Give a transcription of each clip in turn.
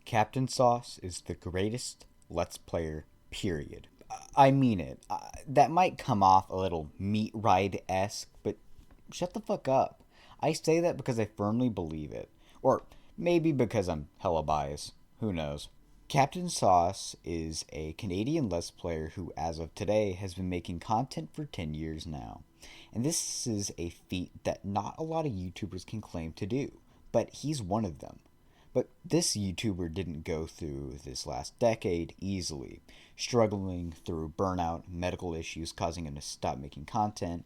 CaptainSauce is the greatest Let's Player, period. I mean it. That might come off a little meat ride-esque, but shut the fuck up. I say that because I firmly believe it. Or maybe because I'm hella biased. Who knows? Captain Sauce is a Canadian Let's Player who, as of today, has been making content for 10 years now. And this is a feat that not a lot of YouTubers can claim to do, but he's one of them. But this YouTuber didn't go through this last decade easily, struggling through burnout, medical issues causing him to stop making content,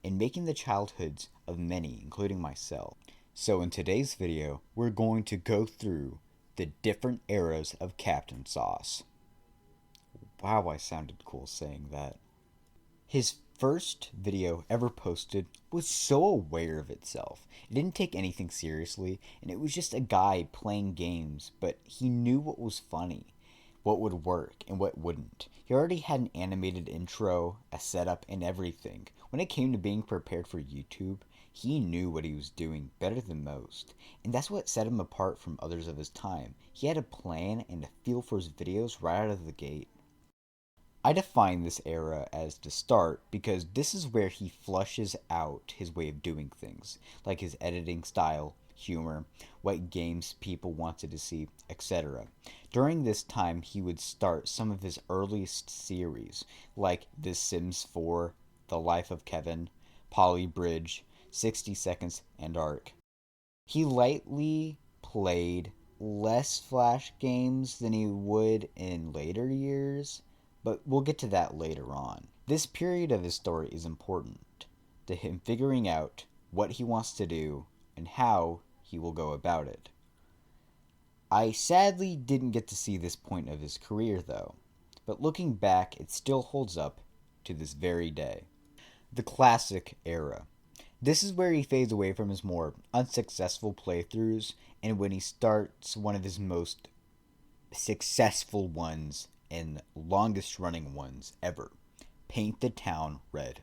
and making the childhoods of many, including myself. So in today's video, we're going to go through the different eras of Captain Sauce. Wow, I sounded cool saying that. His first video ever posted was so aware of itself. It didn't take anything seriously, and it was just a guy playing games, but he knew what was funny, what would work, and what wouldn't. He already had an animated intro, a setup, and everything. When it came to being prepared for YouTube, he knew what he was doing better than most, and that's what set him apart from others of his time. He had a plan and a feel for his videos right out of the gate. I define this era as the start because this is where he flushes out his way of doing things, like his editing style, humor, what games people wanted to see, etc. During this time, he would start some of his earliest series, like The Sims 4, The Life of Kevin, Poly Bridge, 60 Seconds, and Ark. He lightly played less Flash games than he would in later years, but we'll get to that later on. This period of his story is important to him figuring out what he wants to do and how he will go about it. I sadly didn't get to see this point of his career though, but looking back it still holds up to this very day. The classic era. This is where he fades away from his more unsuccessful playthroughs and when he starts one of his most successful ones and longest running ones ever, Paint the Town Red.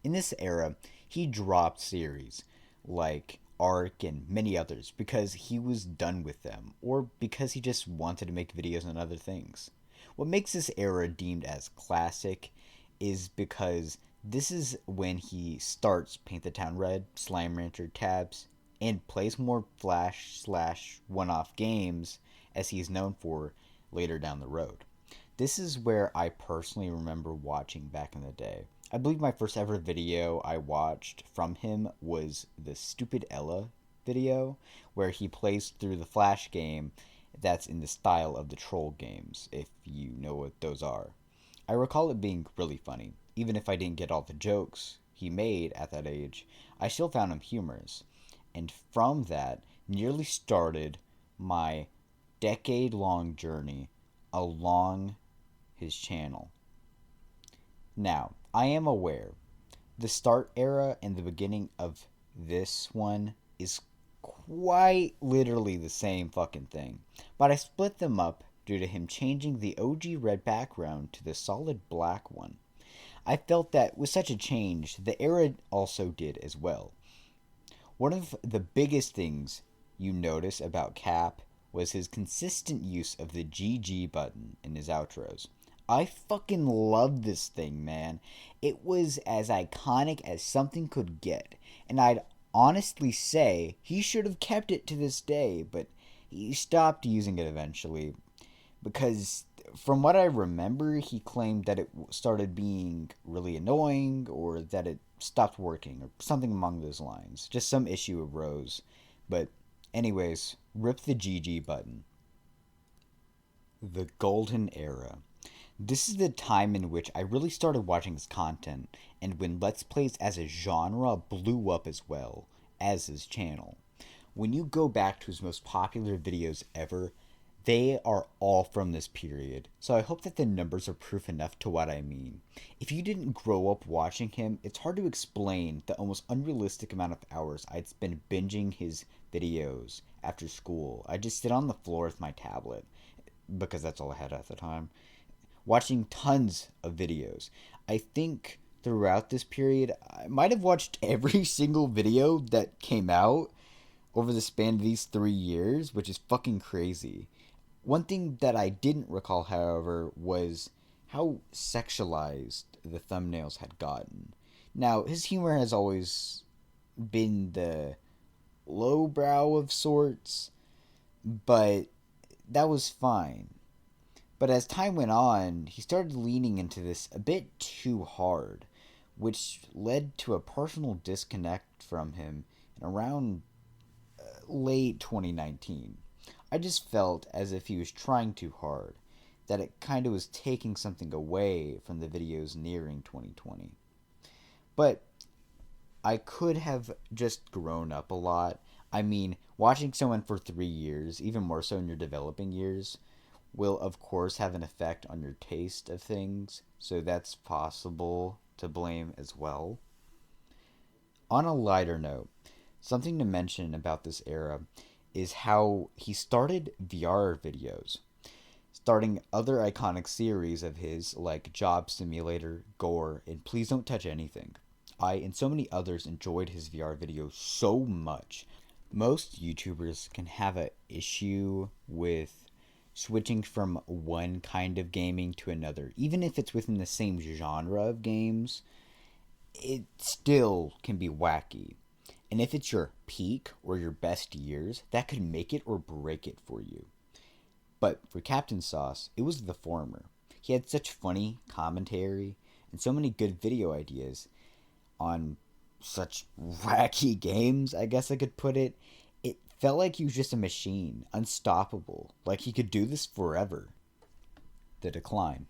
In this era, he dropped series like Ark and many others because he was done with them or because he just wanted to make videos on other things. What makes this era deemed as classic is because this is when he starts Paint the Town Red, Slime Rancher tabs, and plays more Flash / one-off games as he is known for later down the road. This is where I personally remember watching back in the day. I believe my first ever video I watched from him was the Stupid Ella video, where he plays through the Flash game that's in the style of the Troll games, if you know what those are. I recall it being really funny. Even if I didn't get all the jokes he made at that age, I still found him humorous. And from that, nearly started my decade-long journey along his channel. Now, I am aware the start era and the beginning of this one is quite literally the same fucking thing, but I split them up due to him changing the OG red background to the solid black one. I felt that with such a change, the era also did as well. One of the biggest things you notice about Cap was his consistent use of the GG button in his outros. I fucking love this thing, man. It was as iconic as something could get, and I'd honestly say he should have kept it to this day, but he stopped using it eventually because from what I remember, he claimed that it started being really annoying or that it stopped working or something along those lines. Just some issue arose. But anyways, rip the GG button. The Golden Era. This is the time in which I really started watching his content, and when Let's Plays as a genre blew up as well as his channel. When you go back to his most popular videos ever, they are all from this period, so I hope that the numbers are proof enough to what I mean. If you didn't grow up watching him, it's hard to explain the almost unrealistic amount of hours I'd spend binging his videos after school. I'd just sit on the floor with my tablet, because that's all I had at the time, watching tons of videos. I think throughout this period, I might have watched every single video that came out over the span of these 3 years, which is fucking crazy. One thing that I didn't recall, however, was how sexualized the thumbnails had gotten. Now, his humor has always been the lowbrow of sorts, but that was fine. But as time went on, he started leaning into this a bit too hard, which led to a personal disconnect from him in around late 2019. I just felt as if he was trying too hard, that it kind of was taking something away from the videos nearing 2020. But I could have just grown up a lot. I mean, watching someone for 3 years, even more so in your developing years, will of course have an effect on your taste of things, so that's possible to blame as well. On a lighter note, something to mention about this era is how he started VR videos, starting other iconic series of his like Job Simulator, Gore, and Please Don't Touch Anything. I and so many others enjoyed his VR videos so much. Most YouTubers can have an issue with switching from one kind of gaming to another, even if it's within the same genre of games. It still can be wacky. And if it's your peak or your best years, that could make it or break it for you. But for CaptainSauce, it was the former. He had such funny commentary and so many good video ideas on such wacky games, I guess I could put it. It felt like he was just a machine, unstoppable, like he could do this forever. The decline.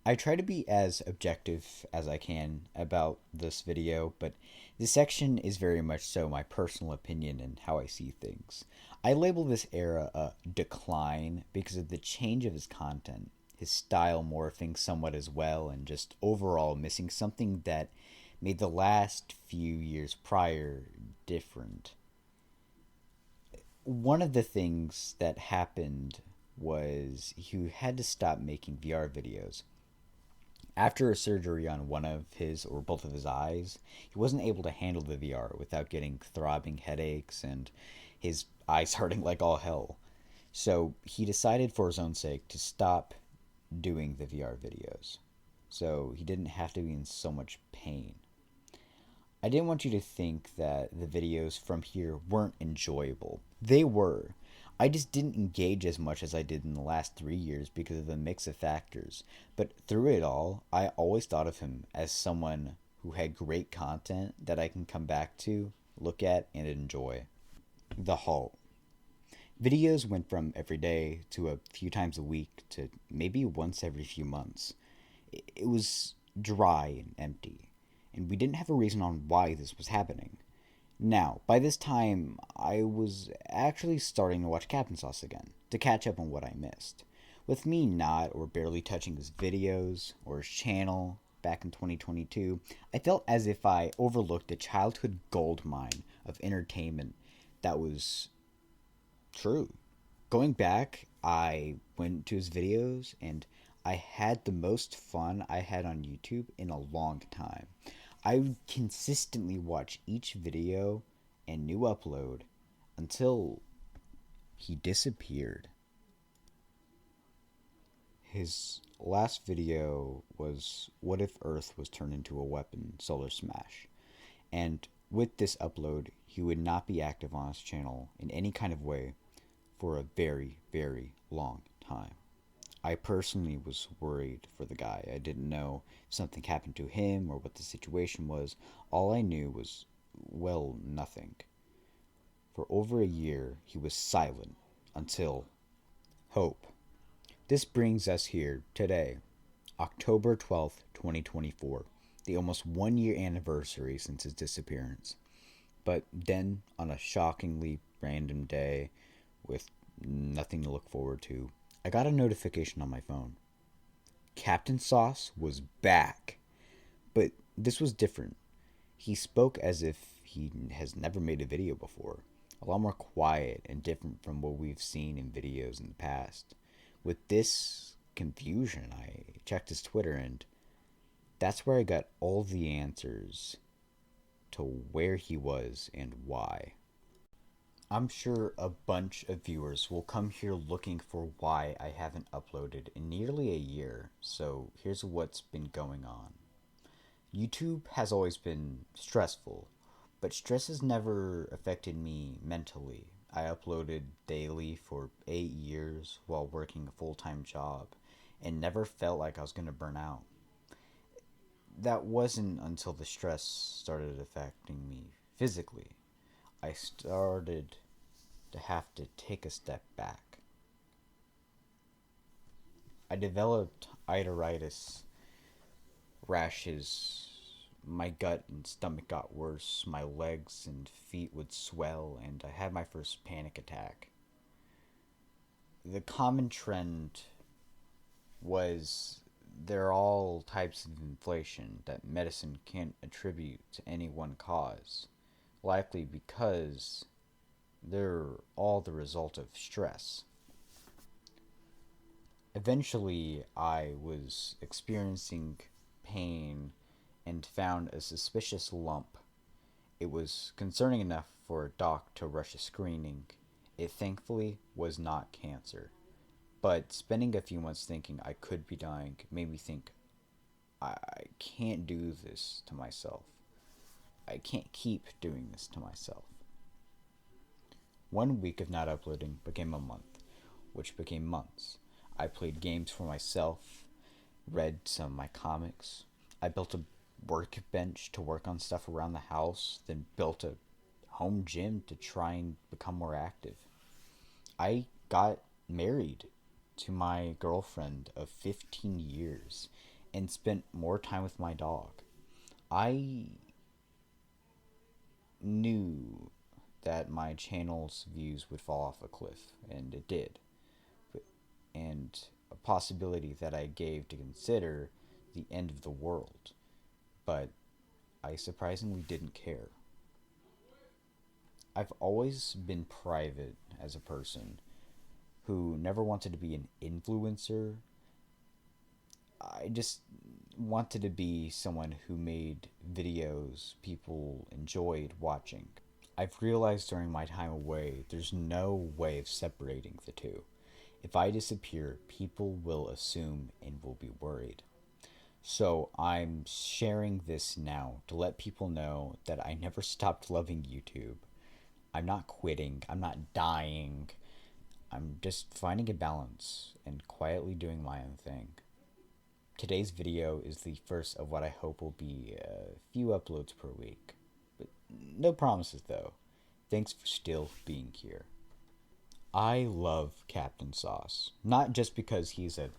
I try to be as objective as I can about this video, but this section is very much so my personal opinion and how I see things. I label this era a decline because of the change of his content, his style morphing somewhat as well, and just overall missing something that made the last few years prior different. One of the things that happened was he had to stop making VR videos. After a surgery on one of his or both of his eyes, he wasn't able to handle the VR without getting throbbing headaches and his eyes hurting like all hell. So he decided for his own sake to stop doing the VR videos. So he didn't have to be in so much pain. I didn't want you to think that the videos from here weren't enjoyable. They were. I just didn't engage as much as I did in the last 3 years because of the mix of factors. But through it all, I always thought of him as someone who had great content that I can come back to, look at, and enjoy. The halt. Videos went from every day to a few times a week to maybe once every few months. It was dry and empty, and we didn't have a reason on why this was happening. Now, by this time, I was actually starting to watch CaptainSauce again, to catch up on what I missed. With me not or barely touching his videos or his channel back in 2022, I felt as if I overlooked a childhood gold mine of entertainment that was true. Going back, I went to his videos and I had the most fun I had on YouTube in a long time. I would consistently watch each video and new upload until he disappeared. His last video was What If Earth Was Turned Into a Weapon, Solar Smash. And with this upload, he would not be active on his channel in any kind of way for a very, very long time. I personally was worried for the guy. I didn't know if something happened to him or what the situation was. All I knew was, well, nothing. For over a year, he was silent until hope. This brings us here today, October 12th, 2024, the almost 1 year anniversary since his disappearance. But then, on a shockingly random day with nothing to look forward to, I got a notification on my phone. CaptainSauce was back. But this was different. He spoke as if he has never made a video before. A lot more quiet and different from what we've seen in videos in the past. With this confusion, I checked his Twitter and that's where I got all the answers to where he was and why. I'm sure a bunch of viewers will come here looking for why I haven't uploaded in nearly a year, so here's what's been going on. YouTube has always been stressful, but stress has never affected me mentally. I uploaded daily for 8 years while working a full-time job and never felt like I was going to burn out. That wasn't until the stress started affecting me physically. I started to have to take a step back. I developed iteritis, rashes. My gut and stomach got worse. My legs and feet would swell, and I had my first panic attack. The common trend was there are all types of inflation that medicine can't attribute to any one cause, likely because they're all the result of stress. Eventually, I was experiencing pain and found a suspicious lump. It was concerning enough for a doc to rush a screening. It thankfully was not cancer. But spending a few months thinking I could be dying made me think I can't do this to myself. I can't keep doing this to myself. 1 week of not uploading became a month, which became months. I played games for myself, read some of my comics. I built a workbench to work on stuff around the house, then built a home gym to try and become more active. I got married to my girlfriend of 15 years and spent more time with my dog. I knew that my channel's views would fall off a cliff, and it did. And a possibility that I gave to consider the end of the world. But I surprisingly didn't care. I've always been private as a person who never wanted to be an influencer. I just wanted to be someone who made videos people enjoyed watching. I've realized during my time away, there's no way of separating the two. If I disappear, people will assume and will be worried. So I'm sharing this now to let people know that I never stopped loving YouTube. I'm not quitting. I'm not dying. I'm just finding a balance and quietly doing my own thing. Today's video is the first of what I hope will be a few uploads per week. But no promises though. Thanks for still being here. I love CaptainSauce, not just because he's a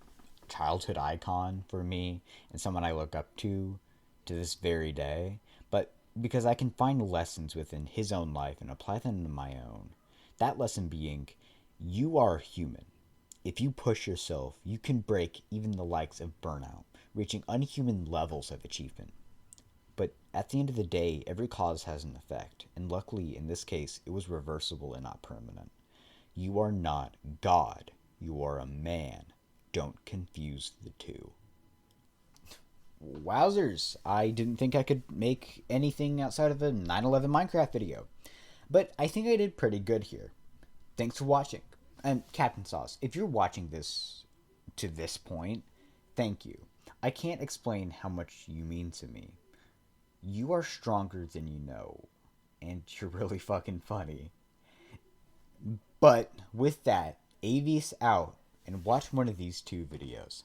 childhood icon for me and someone I look up to this very day, but because I can find lessons within his own life and apply them to my own. That lesson being, you are human. If you push yourself, you can break even the likes of burnout, reaching unhuman levels of achievement. But at the end of the day, every cause has an effect, and luckily in this case, it was reversible and not permanent. You are not God. You are a man. Don't confuse the two. Wowzers. I didn't think I could make anything outside of a 9/11 Minecraft video. But I think I did pretty good here. Thanks for watching. And CaptainSauce, if you're watching this to this point, thank you. I can't explain how much you mean to me. You are stronger than you know. And you're really fucking funny. But with that, Avius out, and watch one of these two videos.